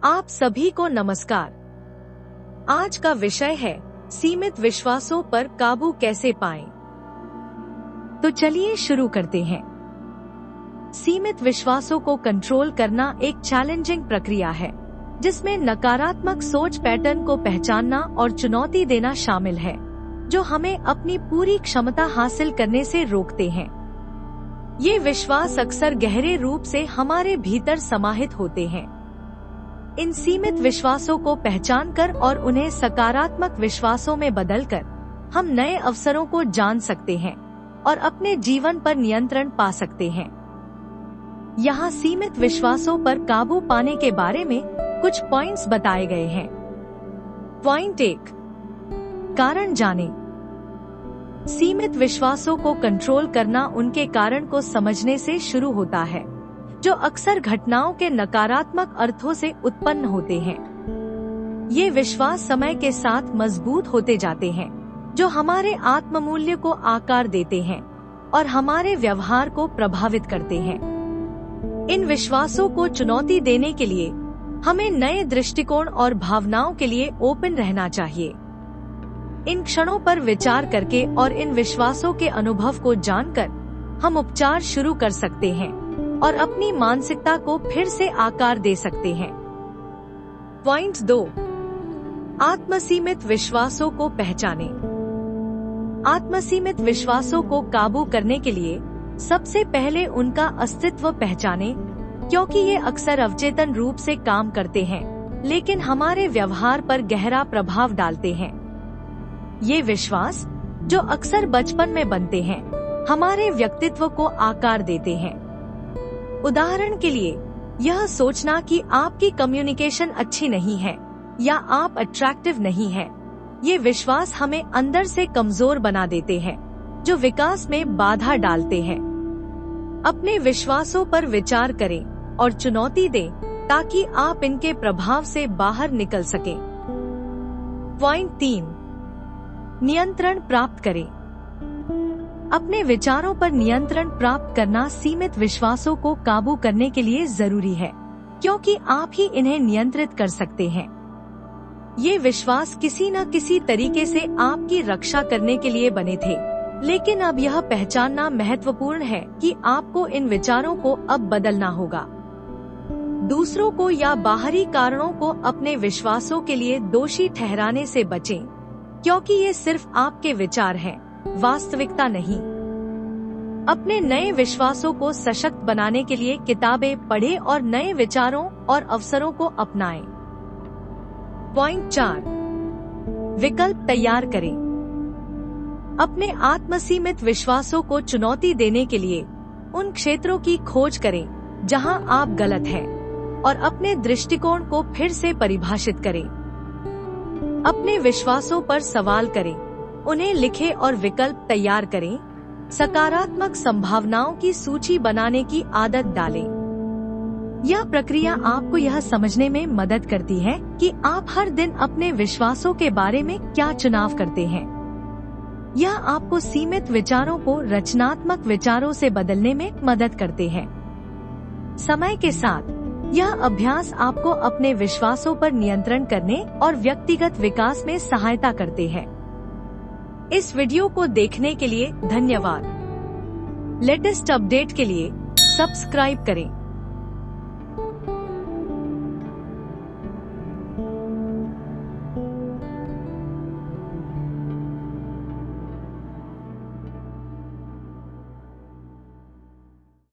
आप सभी को नमस्कार। आज का विषय है सीमित विश्वासों पर काबू कैसे पाएं। तो चलिए शुरू करते हैं। सीमित विश्वासों को कंट्रोल करना एक चैलेंजिंग प्रक्रिया है, जिसमें नकारात्मक सोच पैटर्न को पहचानना और चुनौती देना शामिल है, जो हमें अपनी पूरी क्षमता हासिल करने से रोकते हैं। ये विश्वास अक्सर गहरे रूप से हमारे भीतर समाहित होते हैं। इन सीमित विश्वासों को पहचानकर और उन्हें सकारात्मक विश्वासों में बदलकर हम नए अवसरों को जान सकते हैं और अपने जीवन पर नियंत्रण पा सकते हैं। यहाँ सीमित विश्वासों पर काबू पाने के बारे में कुछ पॉइंट्स बताए गए हैं। पॉइंट 1, कारण जानें। सीमित विश्वासों को कंट्रोल करना उनके कारण को समझने से शुरू होता है, जो अक्सर घटनाओं के नकारात्मक अर्थों से उत्पन्न होते हैं। ये विश्वास समय के साथ मजबूत होते जाते हैं, जो हमारे आत्ममूल्य को आकार देते हैं और हमारे व्यवहार को प्रभावित करते हैं। इन विश्वासों को चुनौती देने के लिए हमें नए दृष्टिकोण और भावनाओं के लिए ओपन रहना चाहिए। इन क्षणों पर विचार करके और इन विश्वासों के अनुभव को जानकर हम उपचार शुरू कर सकते हैं और अपनी मानसिकता को फिर से आकार दे सकते हैं। पॉइंट 2, आत्मसीमित विश्वासों को पहचानें। आत्मसीमित विश्वासों को काबू करने के लिए सबसे पहले उनका अस्तित्व पहचानें, क्योंकि ये अक्सर अवचेतन रूप से काम करते हैं, लेकिन हमारे व्यवहार पर गहरा प्रभाव डालते हैं। ये विश्वास, जो अक्सर बचपन में बनते हैं, हमारे व्यक्तित्व को आकार देते हैं। उदाहरण के लिए, यह सोचना कि आपकी कम्युनिकेशन अच्छी नहीं है या आप अट्रैक्टिव नहीं है, ये विश्वास हमें अंदर से कमजोर बना देते हैं, जो विकास में बाधा डालते हैं। अपने विश्वासों पर विचार करें और चुनौती दें, ताकि आप इनके प्रभाव से बाहर निकल सकें। पॉइंट 3, नियंत्रण प्राप्त करें। अपने विचारों पर नियंत्रण प्राप्त करना सीमित विश्वासों को काबू करने के लिए जरूरी है, क्योंकि आप ही इन्हें नियंत्रित कर सकते हैं। ये विश्वास किसी न किसी तरीके से आपकी रक्षा करने के लिए बने थे, लेकिन अब यह पहचानना महत्वपूर्ण है कि आपको इन विचारों को अब बदलना होगा। दूसरों को या बाहरी कारणों को अपने विश्वासों के लिए दोषी ठहराने से बचें, क्योंकि ये सिर्फ आपके विचार हैं, वास्तविकता नहीं। अपने नए विश्वासों को सशक्त बनाने के लिए किताबें पढ़ें और नए विचारों और अवसरों को अपनाएं। पॉइंट 4, विकल्प तैयार करें। अपने आत्मसीमित विश्वासों को चुनौती देने के लिए उन क्षेत्रों की खोज करें जहां आप गलत हैं, और अपने दृष्टिकोण को फिर से परिभाषित करें। अपने विश्वासों पर सवाल करें, उन्हें लिखें और विकल्प तैयार करें। सकारात्मक संभावनाओं की सूची बनाने की आदत डालें। यह प्रक्रिया आपको यह समझने में मदद करती है कि आप हर दिन अपने विश्वासों के बारे में क्या चुनाव करते हैं। यह आपको सीमित विचारों को रचनात्मक विचारों से बदलने में मदद करते हैं। समय के साथ यह अभ्यास आपको अपने विश्वासों पर नियंत्रण करने और व्यक्तिगत विकास में सहायता करते हैं। इस वीडियो को देखने के लिए धन्यवाद। लेटेस्ट अपडेट के लिए सब्सक्राइब करें।